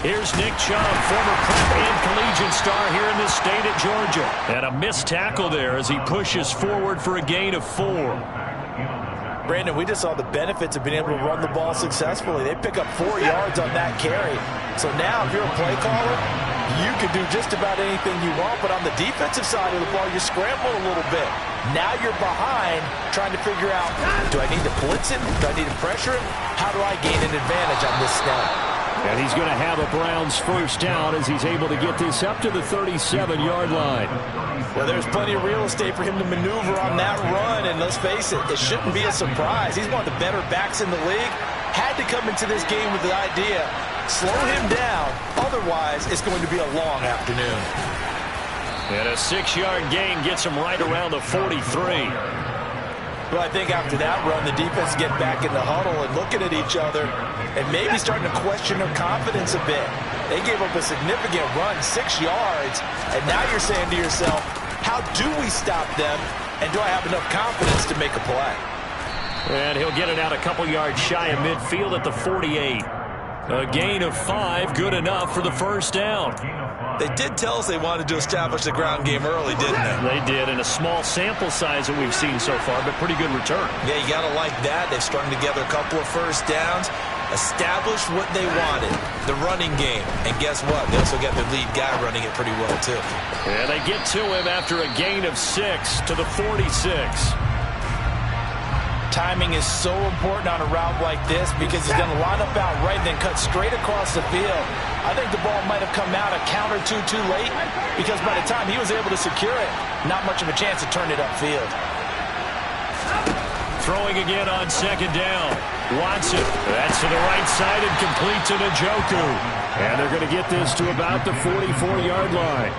Here's Nick Chubb, former prep and collegiate star here in this state at Georgia. And a missed tackle there as he pushes forward for a gain of 4. Brandon, we just saw the benefits of being able to run the ball successfully. They pick up 4 yards on that carry. So now if you're a play caller, you can do just about anything you want. But on the defensive side of the ball, you scramble a little bit. Now you're behind trying to figure out, do I need to blitz him? Do I need to pressure him? How do I gain an advantage on this snap? And he's going to have a Browns first down as he's able to get this up to the 37-yard line. Well, there's plenty of real estate for him to maneuver on that run, and let's face it, it shouldn't be a surprise. He's one of the better backs in the league. Had to come into this game with the idea, slow him down, otherwise it's going to be a long afternoon. And a 6-yard gain gets him right around the 43. Well, I think after that run, the defense get back in the huddle and looking at each other and maybe starting to question their confidence a bit. They gave up a significant run, 6 yards, and now you're saying to yourself, how do we stop them, and do I have enough confidence to make a play? And he'll get it out a couple yards shy of midfield at the 48. A gain of 5, good enough for the first down. They did tell us they wanted to establish the ground game early, didn't they? They did, in a small sample size that we've seen so far, but pretty good return. Yeah, you got to like that. They've strung together a couple of first downs, established what they wanted, the running game. And guess what? They also got their lead guy running it pretty well, too. And they get to him after a gain of 6 to the 46. Timing is so important on a route like this because he's going to line up out right and then cut straight across the field. I think the ball might have come out a count or two too late because by the time he was able to secure it, not much of a chance to turn it upfield. Throwing again on second down. Watson, that's to the right side and complete to Njoku. And they're going to get this to about the 44-yard line.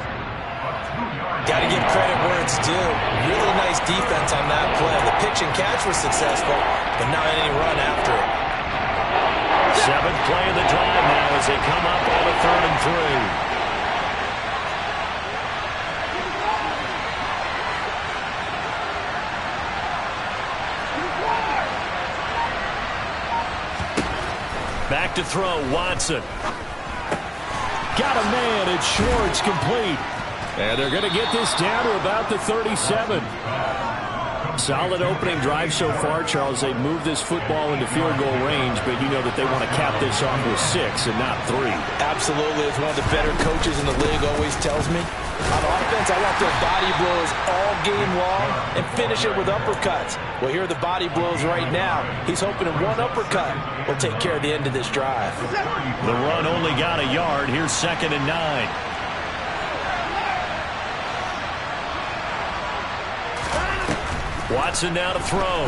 Got to give credit where it's due. Really nice defense on that play. The pitch and catch was successful, but not any run after it. 7th play of the drive now as they come up on a 3rd and 3. Back to throw, Watson. Got a man, it's Schwartz, complete. And they're going to get this down to about the 37. Solid opening drive so far, Charles. They've moved this football into field goal range, but you know that they want to cap this off with 6 and not 3. Absolutely. As one of the better coaches in the league always tells me, on offense, I want their body blows all game long and finish it with uppercuts. Well, here are the body blows right now. He's hoping that one uppercut will take care of the end of this drive. The run only got a yard. Here's 2nd and 9. Watson now to throw.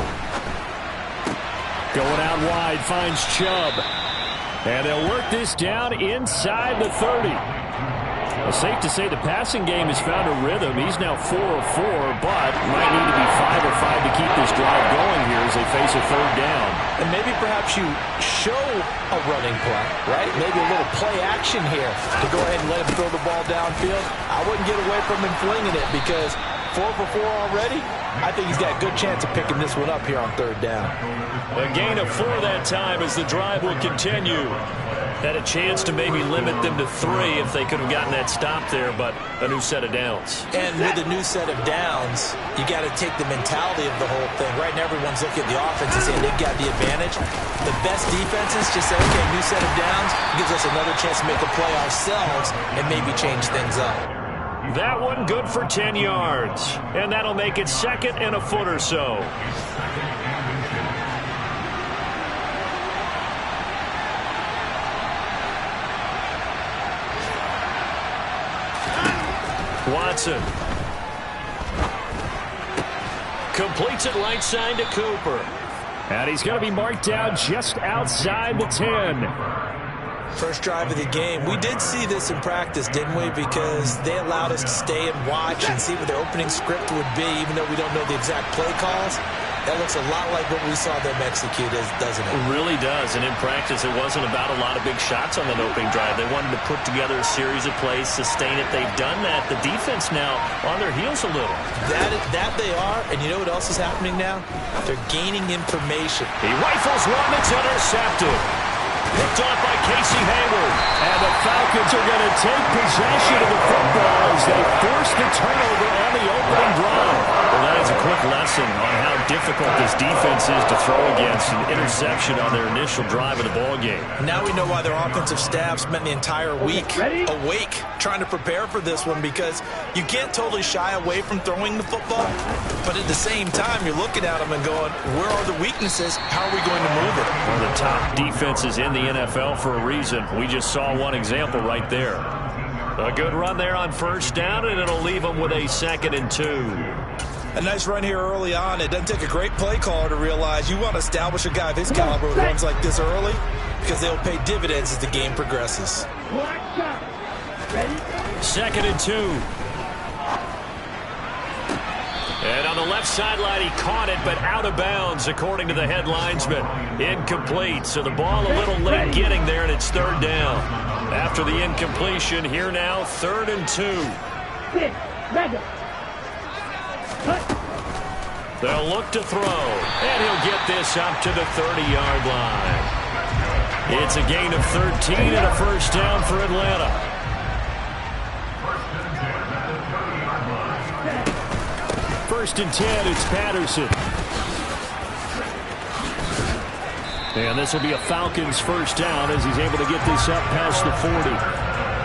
Going out wide, finds Chubb. And they'll work this down inside the 30. Well, safe to say the passing game has found a rhythm. He's now 4 of 4, but might need to be 5 of 5 to keep this drive going here as they face a 3rd down. And maybe perhaps you show a running play, right? Maybe a little play action here to go ahead and let him throw the ball downfield. I wouldn't get away from him flinging it because 4 for 4 already. I think he's got a good chance of picking this one up here on 3rd down. A gain of 4 that time as the drive will continue. Had a chance to maybe limit them to 3 if they could have gotten that stop there, but a new set of downs. And with a new set of downs, you got to take the mentality of the whole thing. Right now, everyone's looking at the offense and saying they've got the advantage. The best defenses just say, okay, new set of downs gives us another chance to make a play ourselves and maybe change things up. That one good for 10 yards. And that'll make it 2nd and a foot or so. Watson. Completes it right side to Cooper. And he's going to be marked down just outside the 10. First drive of the game. We did see this in practice, didn't we? Because they allowed us to stay and watch and see what their opening script would be, even though we don't know the exact play calls. That looks a lot like what we saw them execute, doesn't it? It really does. And in practice, it wasn't about a lot of big shots on that opening drive. They wanted to put together a series of plays, sustain it. They've done that. The defense now on their heels a little. That they are. And you know what else is happening now? They're gaining information. He rifles one that's intercepted. Picked off by Casey Hayward. And the Falcons are going to take possession of the football as they force the turnover on the opening drive. Well, that is a quick lesson on how difficult this defense is to throw against. An interception on their initial drive of the ballgame. Now we know why their offensive staff spent the entire week awake trying to prepare for this one, because you can't totally shy away from throwing the football, but at the same time, you're looking at them and going, where are the weaknesses? How are we going to move it? One of the top defenses in the NFL for a reason. We just saw one example right there. A good run there on first down, and it'll leave them with a 2nd and 2. A nice run here early on. It doesn't take a great play caller to realize you want to establish a guy of his caliber who runs like this early, because they'll pay dividends as the game progresses. 2nd and 2. And on the left sideline, he caught it, but out of bounds, according to the head linesman. Incomplete, so the ball a little late getting there, and it's 3rd down. After the incompletion, here now, 3rd and 2. They'll look to throw, and he'll get this up to the 30-yard line. It's a gain of 13 and a first down for Atlanta. First and 10, it's Patterson. And this will be a Falcons first down as he's able to get this up past the 40.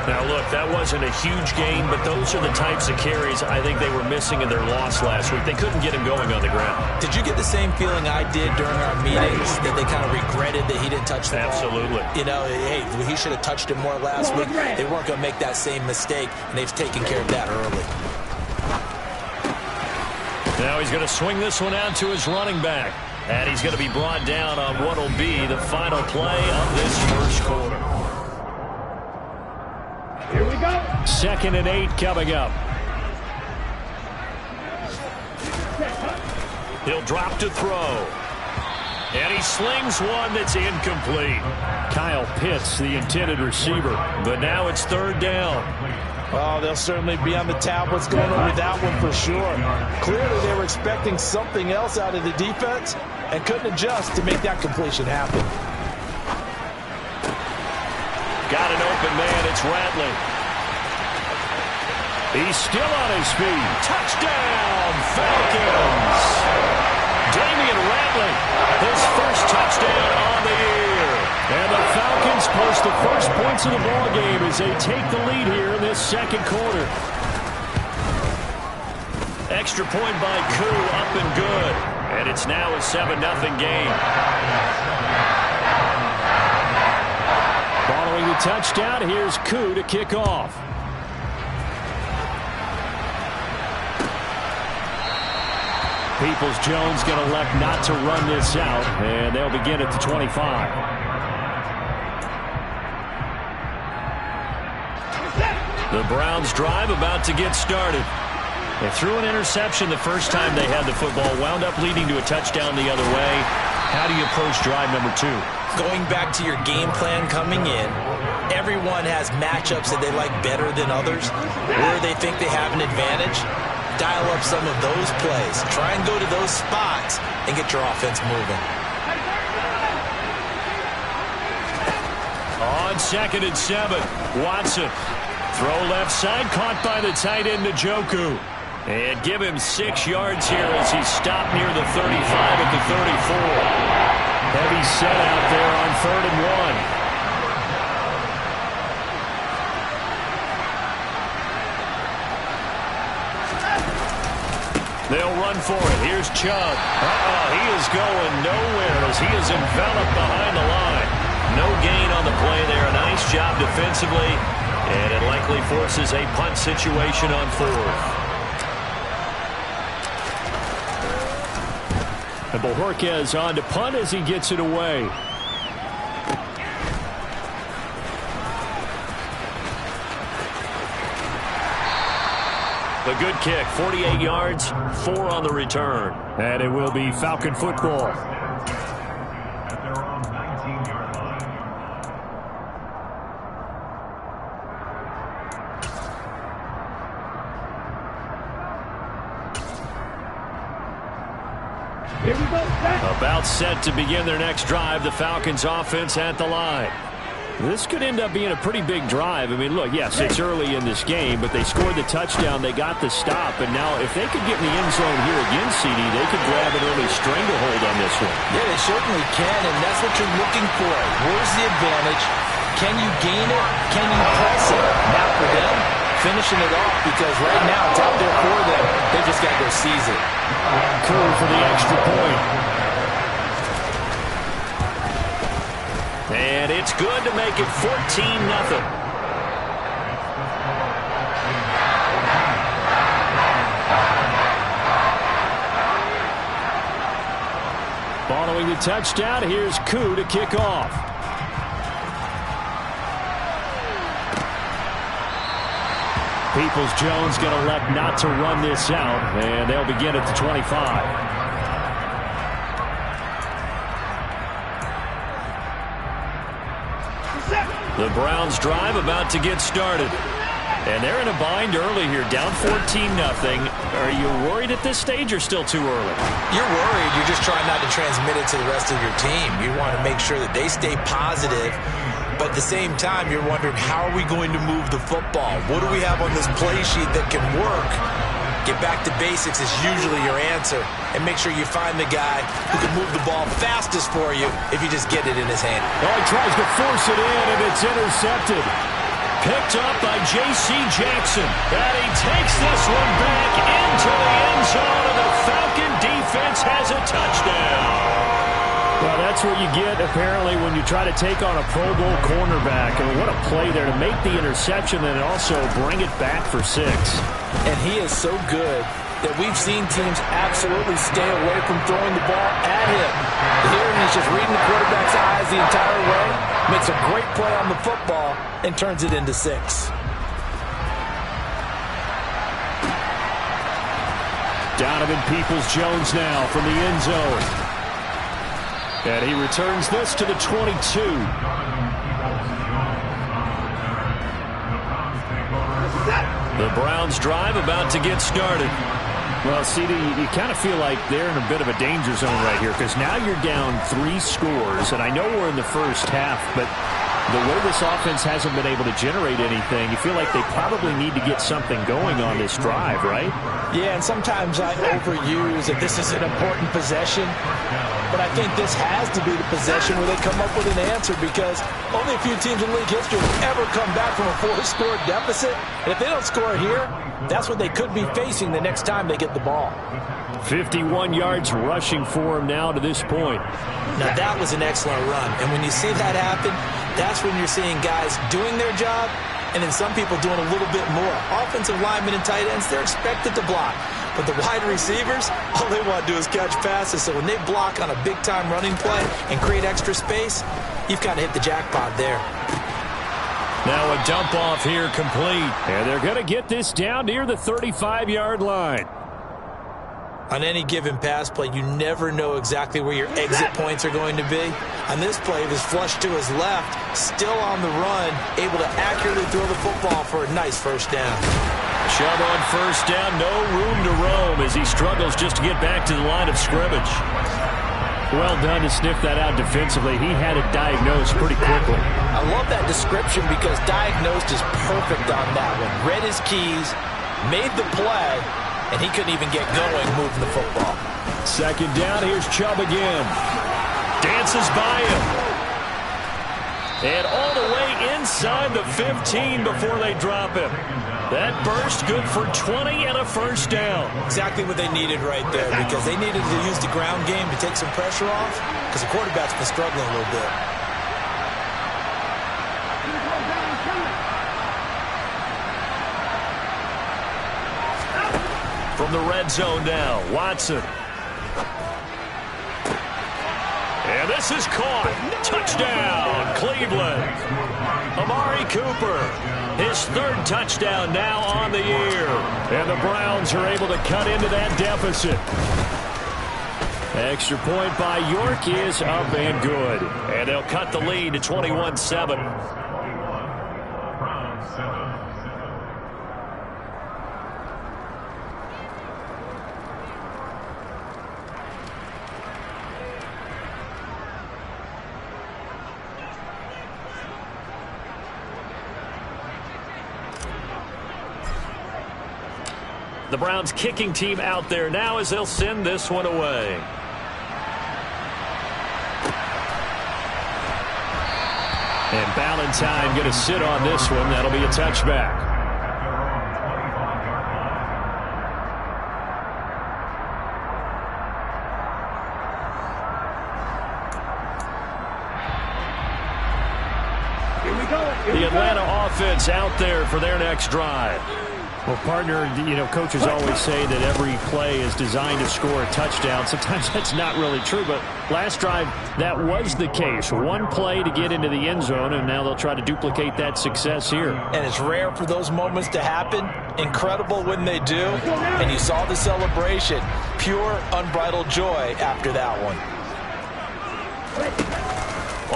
Now, look, that wasn't a huge gain, but those are the types of carries I think they were missing in their loss last week. They couldn't get him going on the ground. Did you get the same feeling I did during our meetings, that they kind of regretted that he didn't touch the ball? Absolutely. You know, hey, he should have touched it more last week. They weren't going to make that same mistake, and they've taken care of that early. Now he's going to swing this one out to his running back. And he's going to be brought down on what will be the final play of this first quarter. Here we go. 2nd and 8 coming up. He'll drop to throw. And he slings one that's incomplete. Kyle Pitts, the intended receiver. But now it's 3rd down. Oh, they'll certainly be on the tablets going over that one for sure. Clearly, they were expecting something else out of the defense and couldn't adjust to make that completion happen. Got an open man. It's Rattling. He's still on his feet. Touchdown, Falcons. Damian Rattling, his first touchdown on the year. And the Falcons post the first points of the ball game as they take the lead here in this second quarter. Extra point by Koo, up and good. And it's now a 7-0 game. Following the touchdown, here's Koo to kick off. Peoples-Jones going to elect not to run this out, and they'll begin at the 25. The Browns drive about to get started. They threw an interception the first time they had the football, wound up leading to a touchdown the other way. How do you approach drive number 2? Going back to your game plan coming in, everyone has matchups that they like better than others. Where they think they have an advantage, dial up some of those plays. Try and go to those spots and get your offense moving. On 2nd and 7, Watson. Throw left side, caught by the tight end, Njoku. And give him 6 yards here as he's stopped near the 35 at the 34. Heavy set out there on 3rd and 1. They'll run for it. Here's Chubb. He is going nowhere as he is enveloped behind the line. No gain on the play there. A nice job defensively. And it likely forces a punt situation on 4th. And Bojorquez on to punt as he gets it away. The good kick, 48 yards, 4 on the return. And it will be Falcon football. About set to begin their next drive, the Falcons offense at the line. This could end up being a pretty big drive. I mean, look, yes, it's early in this game, but they scored the touchdown. They got the stop. And now if they could get in the end zone here again, CD, they could grab an early stranglehold on this one. Yeah, they certainly can, and that's what you're looking for. Where's the advantage? Can you gain it? Can you press it? Now for them, finishing it off, because right now it's out there for them. They just got to go seize it. Cool for the extra point. And it's good to make it 14-0. Following the touchdown, here's Koo to kick off. Peoples-Jones going to elect not to run this out, and they'll begin at the 25. The Browns drive about to get started. And they're in a bind early here, down 14-0. Are you worried at this stage or still too early? You're worried. You're just trying not to transmit it to the rest of your team. You want to make sure that they stay positive. But at the same time, you're wondering, how are we going to move the football? What do we have on this play sheet that can work? Get back to basics is usually your answer. And make sure you find the guy who can move the ball fastest for you if you just get it in his hand. Oh, he tries to force it in, and it's intercepted. Picked up by J.C. Jackson. And he takes this one back into the end zone, and the Falcon defense has a touchdown. Well, that's what you get, apparently, when you try to take on a Pro Bowl cornerback. I mean, what a play there to make the interception and also bring it back for 6. And he is so good that we've seen teams absolutely stay away from throwing the ball at him. Here, he's just reading the quarterback's eyes the entire way, makes a great play on the football, and turns it into 6. Donovan Peoples-Jones now from the end zone. And he returns this to the 22. The Browns drive about to get started. Well, CD, you kind of feel like they're in a bit of a danger zone right here, because now you're down 3 scores, and I know we're in the first half, but the way this offense hasn't been able to generate anything, you feel like they probably need to get something going on this drive, right? Yeah, and sometimes I overuse that this is an important possession, but I think this has to be the possession where they come up with an answer, because only a few teams in league history have ever come back from a 4-score deficit, and if they don't score here, that's what they could be facing the next time they get the ball. 51 yards rushing for him now to this point. Now that was an excellent run, and when you see that happen, that's when you're seeing guys doing their job, and then some people doing a little bit more. Offensive linemen and tight ends, they're expected to block. But the wide receivers, all they want to do is catch passes. So when they block on a big-time running play and create extra space, you've kind of hit the jackpot there. Now a dump off here complete. And they're going to get this down near the 35-yard line. On any given pass play, you never know exactly where your exit points are going to be. On this play, it was flushed to his left, still on the run, able to accurately throw the football for a nice first down. Chubb on first down, no room to roam as he struggles just to get back to the line of scrimmage. Well done to sniff that out defensively. He had it diagnosed pretty quickly. I love that description because diagnosed is perfect on that one. Read his keys, made the play, and he couldn't even get going moving the football. Second down, here's Chubb again. Dances by him. And all the way inside the 15 before they drop him. That burst good for 20 and a first down. Exactly what they needed right there, because they needed to use the ground game to take some pressure off, because the quarterback's been struggling a little bit. From the red zone now, Watson. And this is caught. Touchdown, Cleveland. Amari Cooper, his 3rd touchdown now on the year. And the Browns are able to cut into that deficit. Extra point by York is up and good. And they'll cut the lead to 21-7. The Browns kicking team out there now as they'll send this one away. And Ballantyne going to sit on this one. That'll be a touchback. The Atlanta offense out there for their next drive. Well, partner, coaches always say that every play is designed to score a touchdown. Sometimes that's not really true, but last drive, that was the case. One play to get into the end zone, and now they'll try to duplicate that success here. And it's rare for those moments to happen. Incredible when they do. And you saw the celebration. Pure, unbridled joy after that one.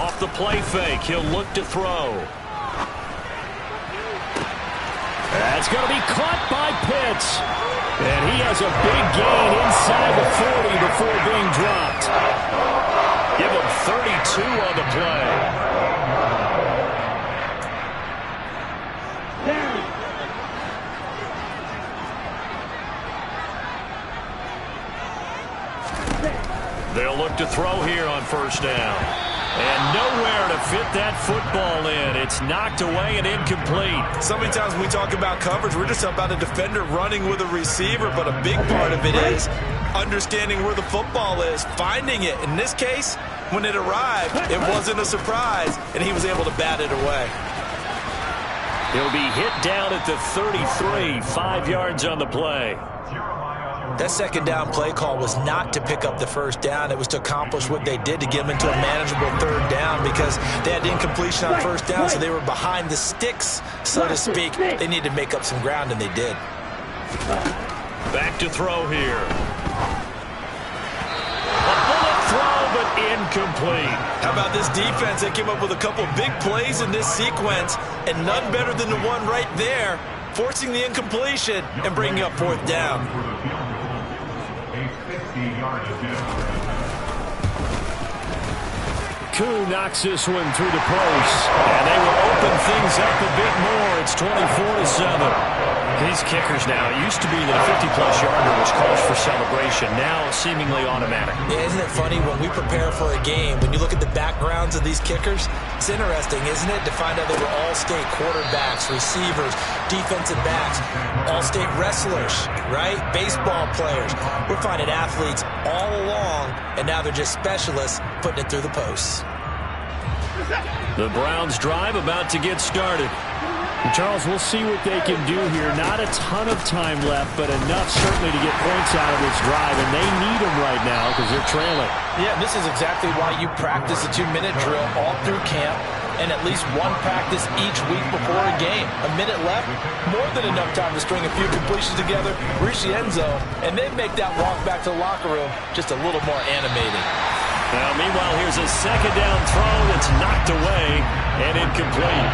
Off the play fake, he'll look to throw. That's going to be caught by Pitts. And he has a big gain inside the 40 before being dropped. Give him 32 on the play. They'll look to throw here on first down. And nowhere to fit that football in. It's knocked away and incomplete. So many times when we talk about coverage, we're just about a defender running with a receiver, but a big part of it is understanding where the football is, finding it. In this case, when it arrived, it wasn't a surprise, and he was able to bat it away. He'll be hit down at the 33, 5 yards on the play. That second down play call was not to pick up the first down. It was to accomplish what they did to get them into a manageable third down because they had incompletion on first down, so they were behind the sticks, so to speak. They needed to make up some ground, and they did. Back to throw here. A bullet throw, but incomplete. How about this defense? They came up with a couple big plays in this sequence, and none better than the one right there, forcing the incompletion and bringing up fourth down. Koo knocks this one through the post, and they will open things up a bit more. It's 24-7. These kickers now, it used to be that a 50-plus yarder was cause for celebration. Now seemingly automatic. Yeah, isn't it funny when we prepare for a game, when you look at the backgrounds of these kickers, it's interesting, isn't it, to find out they were all-state quarterbacks, receivers, defensive backs, all-state wrestlers, right? Baseball players. We're finding athletes all along, and now they're just specialists putting it through the posts. The Browns drive about to get started. Charles, we'll see what they can do here. Not a ton of time left, but enough certainly to get points out of this drive, and they need them right now because they're trailing. Yeah, this is exactly why you practice a 2-minute drill all through camp and at least one practice each week before a game. A minute left, more than enough time to string a few completions together, reach the end zone, and then make that walk back to the locker room just a little more animating. Now, meanwhile, here's a second down throw that's knocked away and incomplete.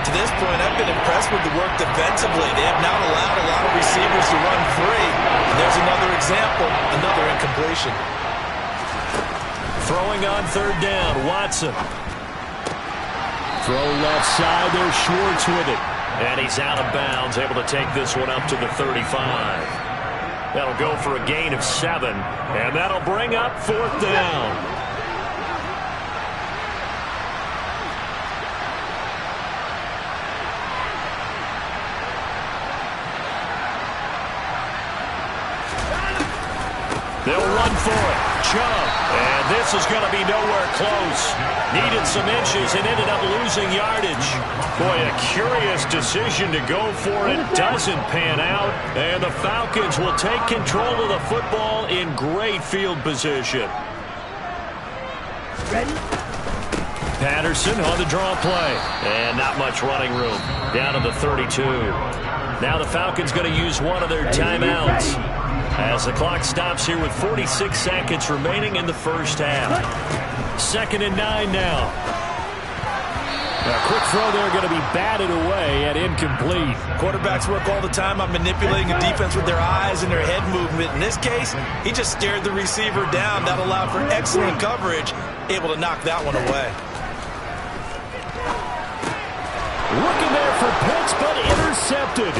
To this point, I've been impressed with the work defensively. They have not allowed a lot of receivers to run free. And there's another example, another incompletion. Throwing on third down, Watson. Throw left side, there's Schwartz with it. And he's out of bounds, able to take this one up to the 35. That'll go for a gain of 7, and that'll bring up fourth down. They'll run for it. Chubb. And this is going to be nowhere close. Needed some inches and ended up losing yardage. Boy, a curious decision to go for it. Doesn't pan out. And the Falcons will take control of the football in great field position. Ready? Patterson on the draw play. And not much running room. Down to the 32. Now the Falcons going to use one of their timeouts as the clock stops here with 46 seconds remaining in the first half. 2nd and 9 now. A quick throw there going to be batted away and incomplete. Quarterbacks work all the time on manipulating a defense with their eyes and their head movement. In this case, he just stared the receiver down. That allowed for excellent coverage, able to knock that one away. Looking there for Pitts, but intercepted.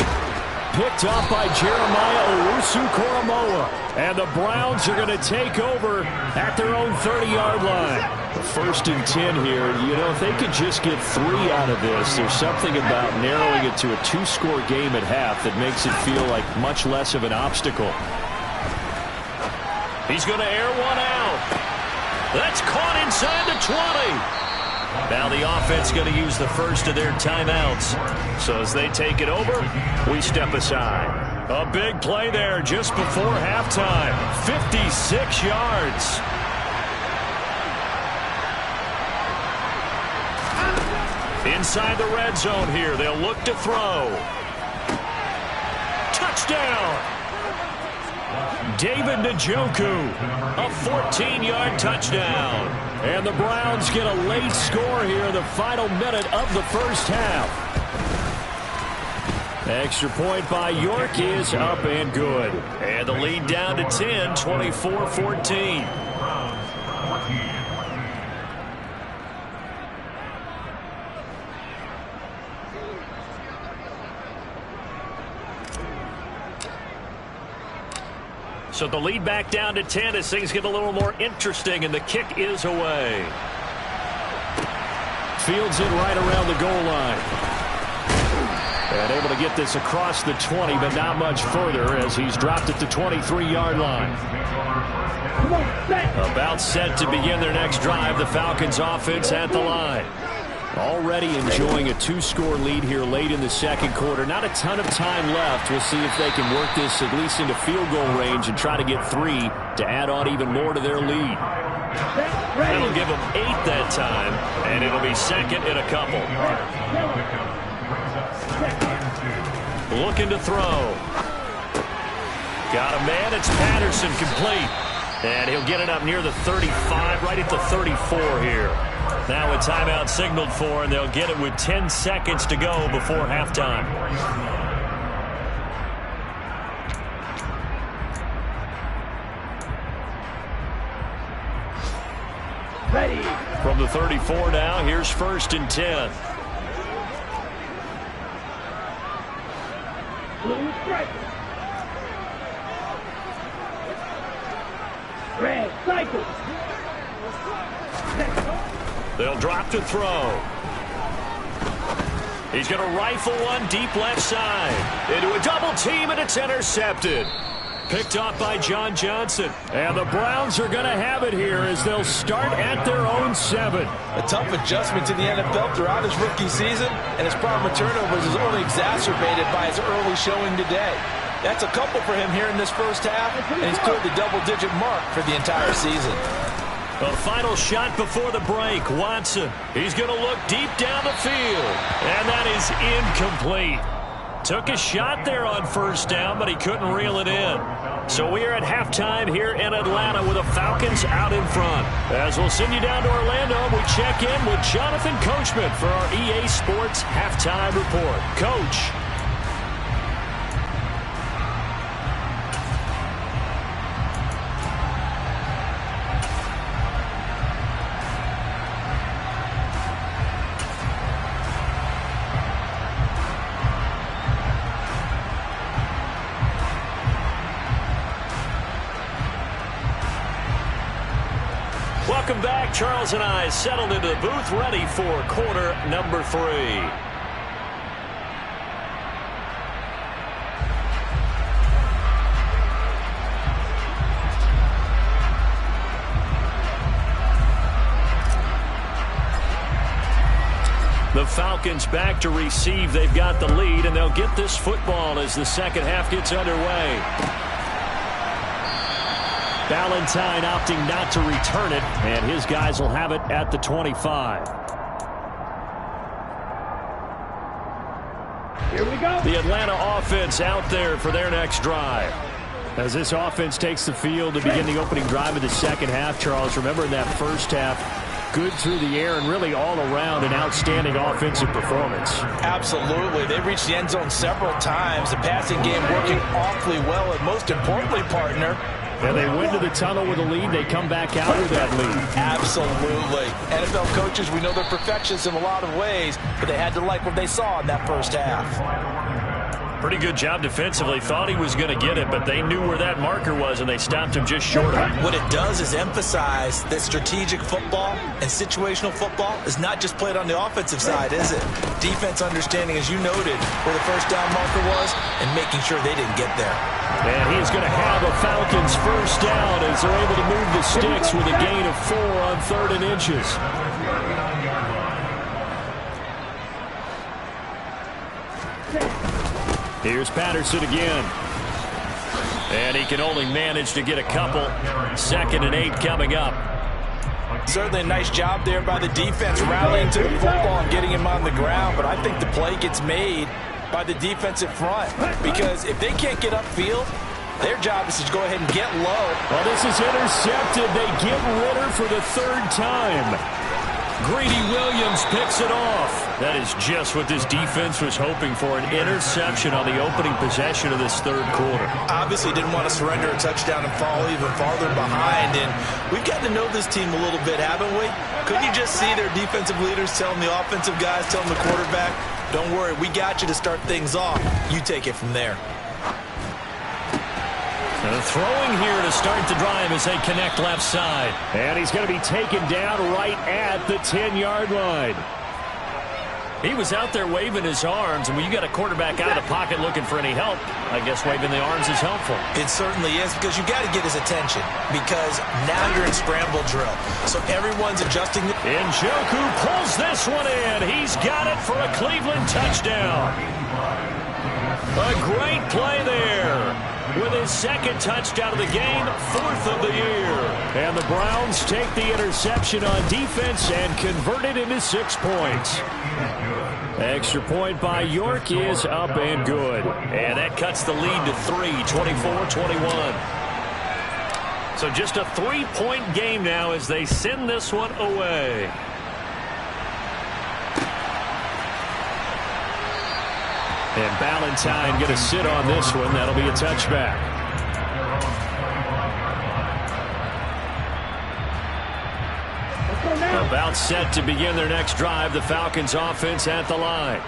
picked off by Jeremiah Owusu-Koramoah. And the Browns are going to take over at their own 30-yard line. First and 10 here. You know, if they could just get 3 out of this, there's something about narrowing it to a 2-score game at half that makes it feel like much less of an obstacle. He's going to air one out. That's caught inside the 20. Now the offense going to use the first of their timeouts. So as they take it over, we step aside. A big play there just before halftime. 56 yards. Inside the red zone here. They'll look to throw. Touchdown. David Njoku, a 14-yard touchdown. And the Browns get a late score here in the final minute of the first half. Extra point by York is up and good. And the lead down to 10, 24-14. So the lead back down to 10 as things get a little more interesting, and the kick is away. Fields it right around the goal line. And able to get this across the 20, but not much further as he's dropped at the 23-yard line. About set to begin their next drive, the Falcons offense at the line. Already enjoying a 2-score lead here late in the second quarter. Not a ton of time left. We'll see if they can work this at least into field goal range and try to get 3 to add on even more to their lead. That'll give them 8 that time, and it'll be second in a couple. Looking to throw. Got a man. It's Patterson, complete. And he'll get it up near the 35, right at the 34 here. Now a timeout signaled for, and they'll get it with 10 seconds to go before halftime. Ready. From the 34 now, here's first and 10. Red cycle. They'll drop to throw. He's going to rifle one deep left side. Into a double team, and it's intercepted. Picked off by John Johnson. And the Browns are going to have it here as they'll start at their own 7. A tough adjustment to the NFL throughout his rookie season, and his problem with turnovers is only exacerbated by his early showing today. That's a couple for him here in this first half, and he's cleared the double-digit mark for the entire season. A final shot before the break. Watson. He's going to look deep down the field. And that is incomplete. Took a shot there on first down, but he couldn't reel it in. So we are at halftime here in Atlanta with the Falcons out in front. As we'll send you down to Orlando, we check in with Jonathan Coachman for our EA Sports Halftime Report. Coach. Welcome back. Charles and I settled into the booth, ready for quarter number 3. The Falcons back to receive. They've got the lead, and they'll get this football as the second half gets underway. Valentine opting not to return it, and his guys will have it at the 25. Here we go. The Atlanta offense out there for their next drive. As this offense takes the field to begin the opening drive of the second half, Charles, remember in that first half, good through the air and really all around an outstanding offensive performance. Absolutely. They reached the end zone several times. The passing game working awfully well, and most importantly, partner, and they went to the tunnel with a lead. They come back out with that lead. Absolutely. NFL coaches, we know they're perfectionists in a lot of ways, but they had to like what they saw in that first half. Pretty good job defensively. Thought he was going to get it, but they knew where that marker was, and they stopped him just short of it. What it does is emphasize that strategic football and situational football is not just played on the offensive side, is it? Defense understanding, as you noted, where the first down marker was and making sure they didn't get there. And he's going to have a Falcons first down as they're able to move the sticks with a gain of 4 on 3rd and inches. Here's Patterson again. And he can only manage to get a couple. 2nd and 8 coming up. Certainly a nice job there by the defense rallying to the football and getting him on the ground. But I think the play gets made by the defensive front. Because if they can't get upfield, their job is to go ahead and get low. Well, this is intercepted. They get Ritter for the 3rd time. Greedy Williams picks it off. That is just what this defense was hoping for, an interception on the opening possession of this 3rd quarter. Obviously didn't want to surrender a touchdown and fall even farther behind. And we've gotten to know this team a little bit, haven't we? Couldn't you just see their defensive leaders telling the offensive guys, telling the quarterback, don't worry, we got you to start things off. You take it from there. And throwing here to start the drive as they connect left side. And he's going to be taken down right at the 10-yard line. He was out there waving his arms, and when you got a quarterback out of the pocket looking for any help, I guess waving the arms is helpful. It certainly is, because you got to get his attention, because now you're in scramble drill. So everyone's adjusting. Njoku pulls this one in. He's got it for a Cleveland touchdown. A great play there. With his 2nd touchdown of the game, 4th of the year. And the Browns take the interception on defense and convert it into 6 points. Extra point by York is up and good. And that cuts the lead to 3, 24-21. So just a 3-point game now as they send this one away. And Ballantyne going to sit on this one. That'll be a touchback. About set to begin their next drive. The Falcons offense at the line.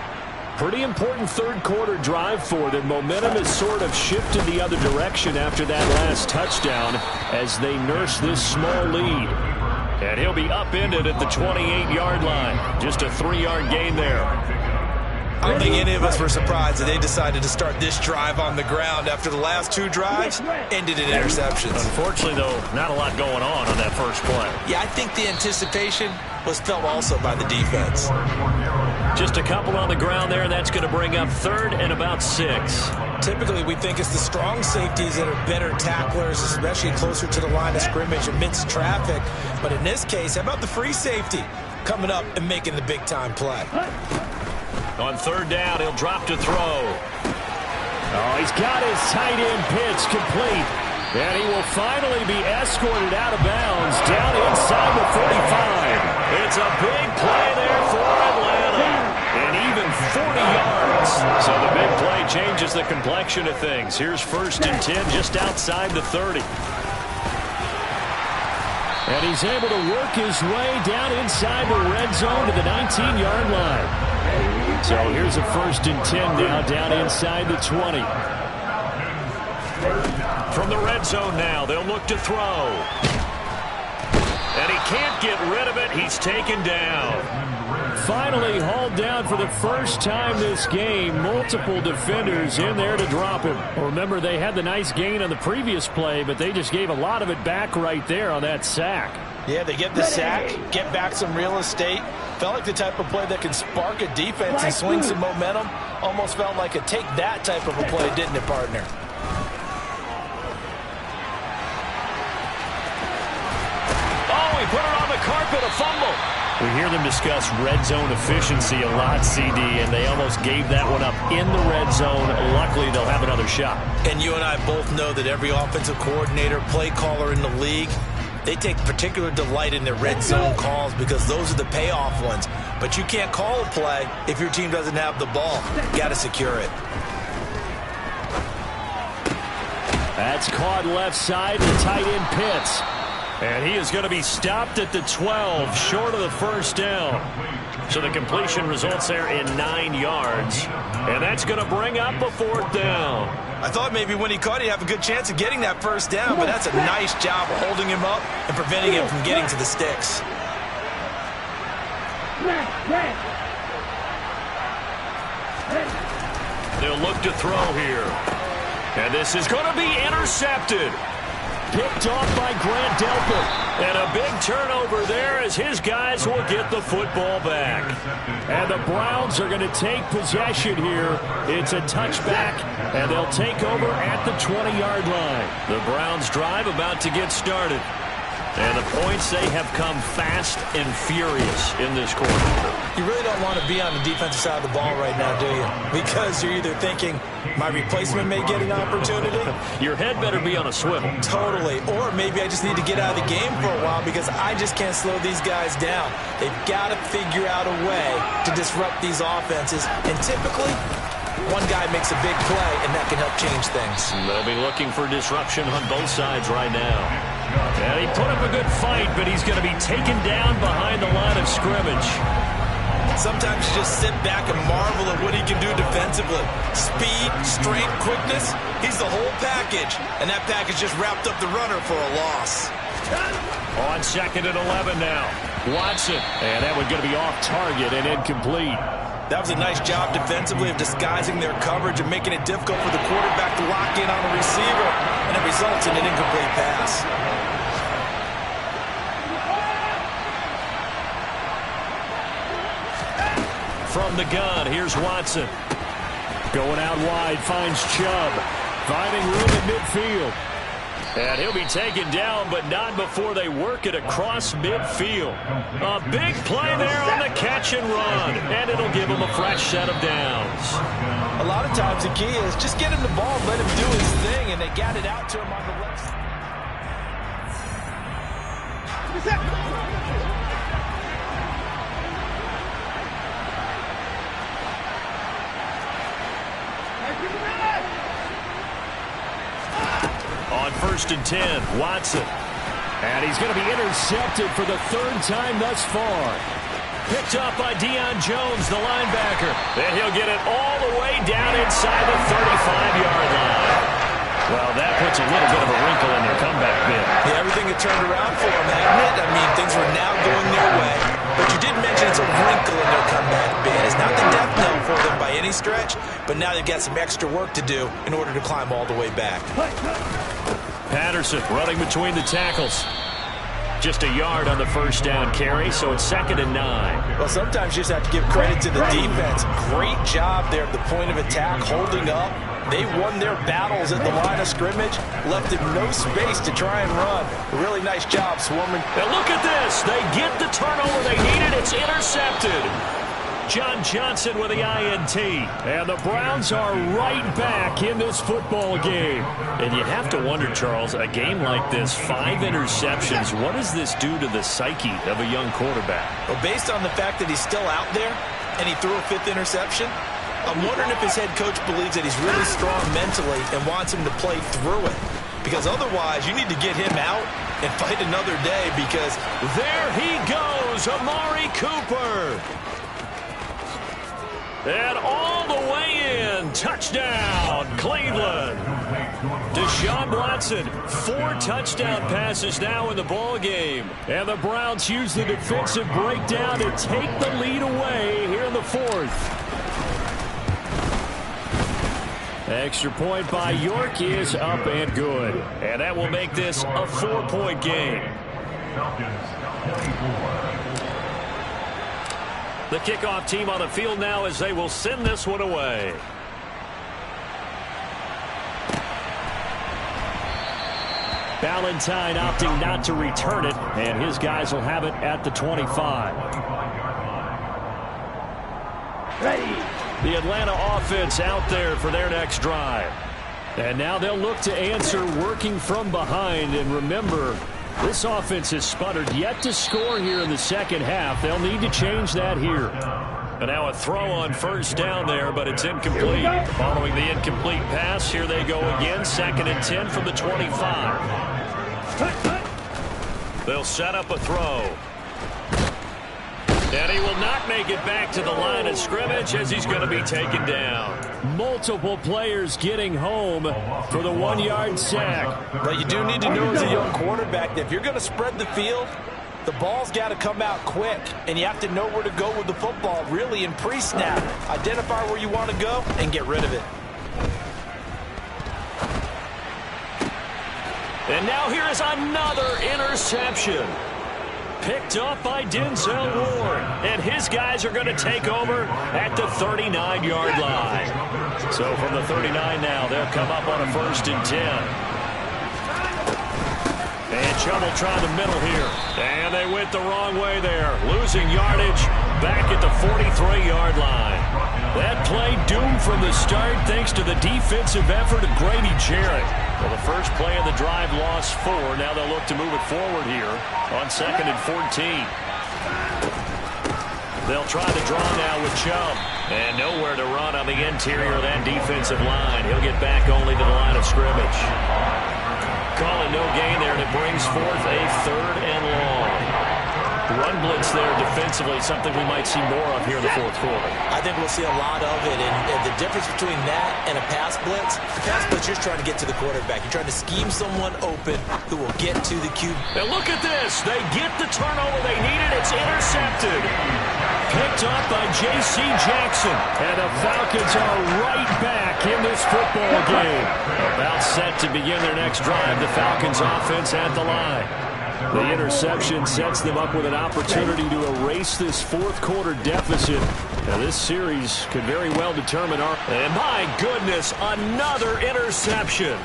Pretty important 3rd quarter drive for them. Momentum has sort of shifted the other direction after that last touchdown as they nurse this small lead. And he'll be upended at the 28-yard line. Just a 3-yard gain there. I don't think any of us were surprised that they decided to start this drive on the ground after the last 2 drives ended in interceptions. Unfortunately, though, not a lot going on that first play. Yeah, I think the anticipation was felt also by the defense. Just a couple on the ground there, and that's going to bring up 3rd and about 6. Typically, we think it's the strong safeties that are better tacklers, especially closer to the line of scrimmage amidst traffic. But in this case, how about the free safety coming up and making the big-time play? On 3rd down, he'll drop to throw. Oh, he's got his tight end pitch complete. And he will finally be escorted out of bounds down inside the 45. It's a big play there for Atlanta. And even 40 yards. So the big play changes the complexion of things. Here's 1st and 10 just outside the 30. And he's able to work his way down inside the red zone to the 19-yard line. So here's a 1st and 10 now down inside the 20. From the red zone now, they'll look to throw. And he can't get rid of it. He's taken down. Finally hauled down for the first time this game. Multiple defenders in there to drop him. Well, remember, they had the nice gain on the previous play, but they just gave a lot of it back right there on that sack. Yeah, they get the sack, get back some real estate. Felt like the type of play that can spark a defense and swing some momentum. Almost felt like a take that type of a play, didn't it, partner? Oh, he put it on the carpet, a fumble. We hear them discuss red zone efficiency a lot, CD, and they almost gave that one up in the red zone. Luckily, they'll have another shot. And you and I both know that every offensive coordinator, play caller in the league, they take particular delight in their red zone calls because those are the payoff ones. But you can't call a play if your team doesn't have the ball. Got to secure it. That's caught left side to tight end Pitts. And he is going to be stopped at the 12, short of the first down. So the completion results there in 9 yards. And that's going to bring up a 4th down. I thought maybe when he caught, he'd have a good chance of getting that first down, but that's a nice job holding him up and preventing him from getting to the sticks. They'll look to throw here. And this is going to be intercepted. Picked off by Grant Delpit. And a big turnover there as his guys will get the football back. And the Browns are going to take possession here. It's a touchback, and they'll take over at the 20-yard line. The Browns drive about to get started. And the points, they have come fast and furious in this quarter. You really don't want to be on the defensive side of the ball right now, do you? Because you're either thinking, my replacement may get an opportunity. Your head better be on a swivel. Totally. Or maybe I just need to get out of the game for a while because I just can't slow these guys down. They've got to figure out a way to disrupt these offenses. And typically, one guy makes a big play, and that can help change things. They'll be looking for disruption on both sides right now. And he put up a good fight, but he's going to be taken down behind the line of scrimmage. Sometimes you just sit back and marvel at what he can do defensively. Speed, strength, quickness, he's the whole package. And that package just wrapped up the runner for a loss. On 2nd and 11 now. Watson. And that one's going to be off target and incomplete. That was a nice job defensively of disguising their coverage and making it difficult for the quarterback to lock in on a receiver. And it results in an incomplete pass. From the gun, here's Watson. Going out wide, finds Chubb. Finding room in midfield. And he'll be taken down, but not before they work it across midfield. A big play there on the catch and run. And it'll give him a fresh set of downs. A lot of times the key is just get him the ball, let him do his thing, and they got it out to him on the left side. On 1st and 10, Watson. And he's going to be intercepted for the 3rd time thus far. Picked up by Deion Jones, the linebacker. And he'll get it all the way down inside the 35-yard line. Well, that puts a little bit of a wrinkle in their comeback bid. Yeah, everything had turned around for them, hadn't it? I mean, things were now going their way. But you did mention it's a wrinkle in their comeback bid. It's not the death knell for them by any stretch, but now they've got some extra work to do in order to climb all the way back. Patterson running between the tackles. Just a yard on the first down carry, so it's 2nd and 9. Well, sometimes you just have to give credit to the defense. Great job there at the point of attack, holding up. They won their battles at the line of scrimmage, left him no space to try and run. A really nice job swarming. And look at this. They get the turnover they needed. It's intercepted. John Johnson with the INT. And the Browns are right back in this football game. And you have to wonder, Charles, a game like this, 5 interceptions, what does this do to the psyche of a young quarterback? Well, based on the fact that he's still out there and he threw a 5th interception, I'm wondering if his head coach believes that he's really strong mentally and wants him to play through it. Because otherwise, you need to get him out and fight another day because there he goes, Amari Cooper. And all the way in, touchdown, Cleveland. Deshaun Watson, 4 touchdown passes now in the ball game. And the Browns use the defensive breakdown to take the lead away here in the 4th. Extra point by York is up and good. And that will make this a 4-point game. The kickoff team on the field now as they will send this one away. Valentine opting not to return it, and his guys will have it at the 25. Ready. The Atlanta offense out there for their next drive. And now they'll look to answer working from behind. And remember, this offense has sputtered yet to score here in the second half. They'll need to change that here. And now a throw on first down there, but it's incomplete. Following the incomplete pass, here they go again. 2nd and 10 from the 25. They'll set up a throw. And he will not make it back to the line of scrimmage as he's going to be taken down. Multiple players getting home for the 1-yard sack. But you do need to know as a young quarterback that if you're going to spread the field, the ball's got to come out quick, and you have to know where to go with the football, really, in pre-snap. Identify where you want to go and get rid of it. And now here is another interception. Picked up by Denzel Ward. And his guys are going to take over at the 39-yard line. So from the 39 now, they'll come up on a 1st and 10. And Chubb try the middle here. And they went the wrong way there. Losing yardage back at the 43-yard line. That play doomed from the start thanks to the defensive effort of Grady Jarrett. Well, the first play of the drive lost 4. Now they'll look to move it forward here on 2nd and 14. They'll try to draw now with Chubb. And nowhere to run on the interior of that defensive line. He'll get back only to the line of scrimmage. Calling no gain there, and it brings forth a 3rd and long. Run blitz there defensively, something we might see more of here in the 4th quarter. I think we'll see a lot of it, and the difference between that and a pass blitz, the pass blitz, you're trying to get to the quarterback. You're trying to scheme someone open who will get to the QB. And look at this. They get the turnover they needed. It's intercepted. Picked up by J.C. Jackson. And the Falcons are right back in this football game. About set to begin their next drive. The Falcons offense at the line. The interception sets them up with an opportunity to erase this 4th quarter deficit. Now this series could very well determine our... And my goodness, another interception.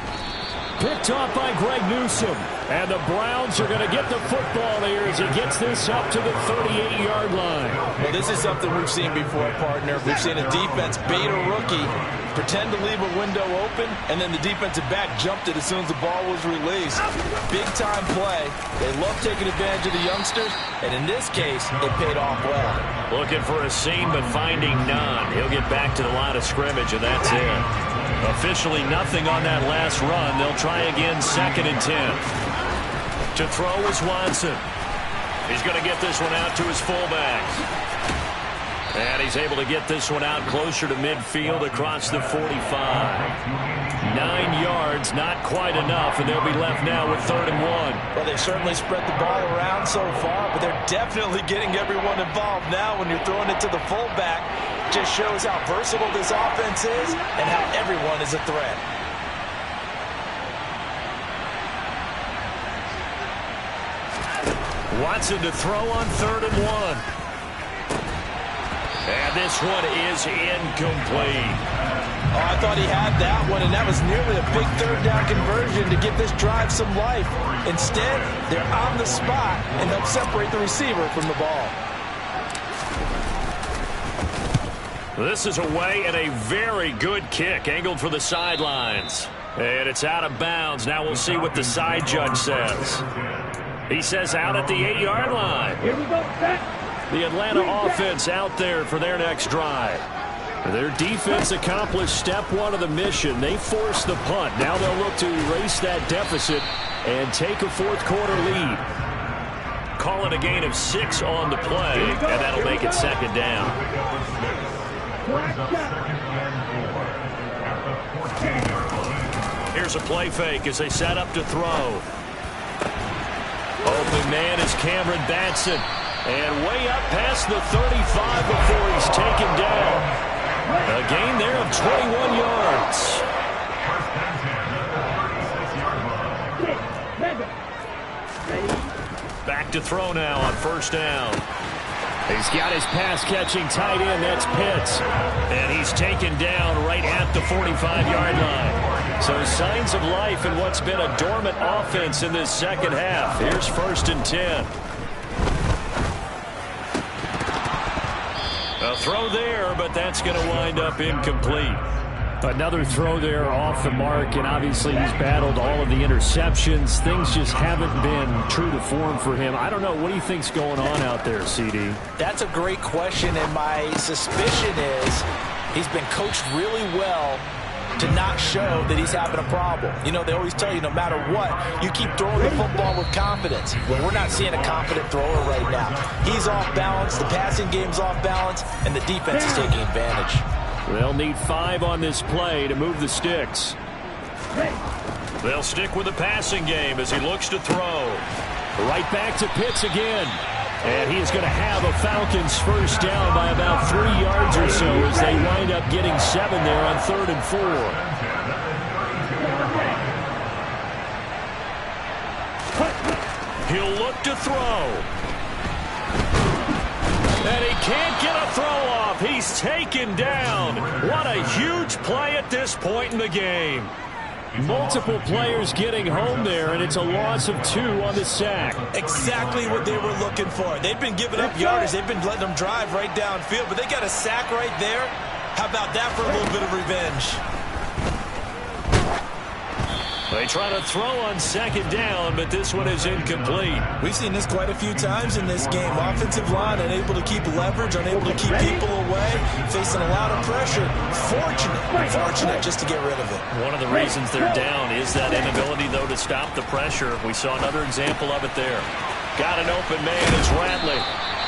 Picked off by Greg Newsome. And the Browns are going to get the football here as he gets this up to the 38-yard line. Well, this is something we've seen before, partner. We've seen a defense bait a rookie, pretend to leave a window open, and then the defensive back jumped it as soon as the ball was released. Big-time play. They love taking advantage of the youngsters, and in this case, it paid off well. Looking for a seam, but finding none. He'll get back to the line of scrimmage, and that's it. Officially nothing on that last run. They'll try again 2nd and 10. To throw is Watson. He's going to get this one out to his fullbacks. And he's able to get this one out closer to midfield across the 45. 9 yards, not quite enough, and they'll be left now with 3rd and 1. Well, they've certainly spread the ball around so far, but they're definitely getting everyone involved now when you're throwing it to the fullback. Just shows how versatile this offense is and how everyone is a threat. Watson to throw on 3rd and 1. And this one is incomplete. Oh, I thought he had that one, and that was nearly a big 3rd down conversion to give this drive some life. Instead, they're on the spot and help separate the receiver from the ball. This is away and a very good kick angled for the sidelines. And it's out of bounds. Now we'll see what the side judge says. He says out at the 8-yard line. Here we go. The Atlanta offense out there for their next drive. Their defense accomplished step 1 of the mission. They forced the punt. Now they'll look to erase that deficit and take a 4th quarter lead. Call it a gain of 6 on the play, and that'll make it 2nd down. Here's a play fake as they set up to throw. Open man is Cameron Batson. And way up past the 35 before he's taken down. A gain there of 21 yards. Back to throw now on 1st down. He's got his pass-catching tight end. That's Pitts. And he's taken down right at the 45-yard line. So signs of life in what's been a dormant offense in this 2nd half. Here's 1st and 10. A throw there, but that's going to wind up incomplete. Another throw there off the mark, and obviously he's battled all of the interceptions. Things just haven't been true to form for him. I don't know. What do you think's going on out there, CD? That's a great question, and my suspicion is he's been coached really well to not show that he's having a problem. You know, they always tell you no matter what, you keep throwing the football with confidence. Well, we're not seeing a confident thrower right now. He's off balance, the passing game's off balance, and the defense is taking advantage. They'll need 5 on this play to move the sticks. They'll stick with the passing game as he looks to throw. Right back to Pitts again. And he is going to have a Falcons first down by about 3 yards or so as they wind up getting 7 there on 3rd and 4. He'll look to throw. And he can't get a throw off. He's taken down. What a huge play at this point in the game. Multiple players getting home there, and it's a loss of 2 on the sack. Exactly what they were looking for. They've been giving up yardage. They've been letting them drive right downfield, but they got a sack right there. How about that for a little bit of revenge? They try to throw on 2nd down, but this one is incomplete. We've seen this quite a few times in this game. Offensive line unable to keep leverage, unable to keep people away, facing a lot of pressure. Fortunate just to get rid of it. One of the reasons they're down is that inability, though, to stop the pressure. We saw another example of it there. Got an open man, it's Ratley.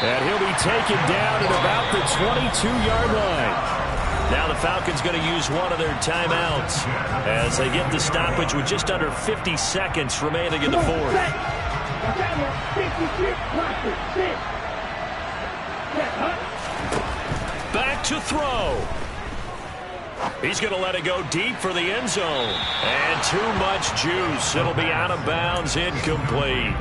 And he'll be taken down at about the 22-yard line. Now the Falcons going to use one of their timeouts as they get the stoppage with just under 50 seconds remaining in the 4th. Back to throw. He's going to let it go deep for the end zone. And too much juice. It'll be out of bounds, incomplete.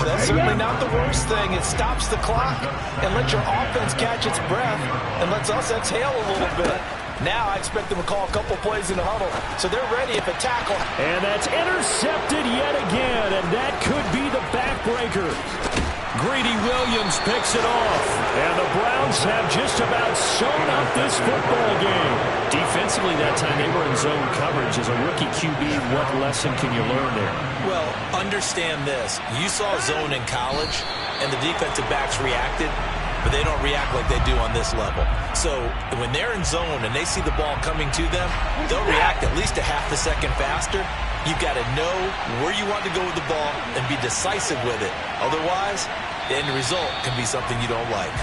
That's certainly not the worst thing. It stops the clock and lets your offense catch its breath and lets us exhale a little bit. Now I expect them to call a couple plays in the huddle, so they're ready if a tackle. And that's intercepted yet again, and that could be the backbreaker. Greedy Williams picks it off, and the Browns have just about sewn up this football game. Defensively that time they were in zone coverage. As a rookie QB, what lesson can you learn there? Well, understand this. You saw zone in college, and the defensive backs reacted, but they don't react like they do on this level. So when they're in zone and they see the ball coming to them, they'll react at least a half a second faster. You've got to know where you want to go with the ball and be decisive with it. Otherwise, the end result can be something you don't like.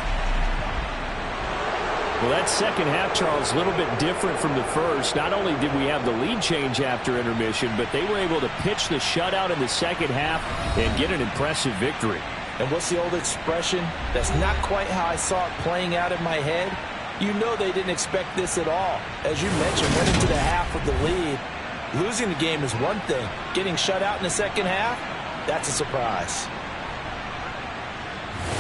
Well, that second half, Charles, a little bit different from the first. Not only did we have the lead change after intermission, but they were able to pitch the shutout in the second half and get an impressive victory. And what's the old expression? That's not quite how I saw it playing out in my head. You know they didn't expect this at all. As you mentioned, went into the half with the lead. Losing the game is one thing. Getting shut out in the second half, that's a surprise.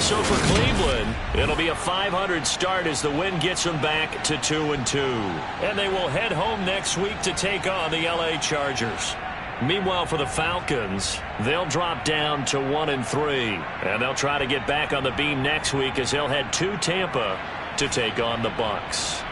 So for Cleveland, it'll be a .500 start as the win gets them back to 2-2. And they will head home next week to take on the LA Chargers. Meanwhile, for the Falcons, they'll drop down to 1-3. And they'll try to get back on the beam next week as they'll head to Tampa to take on the Bucs.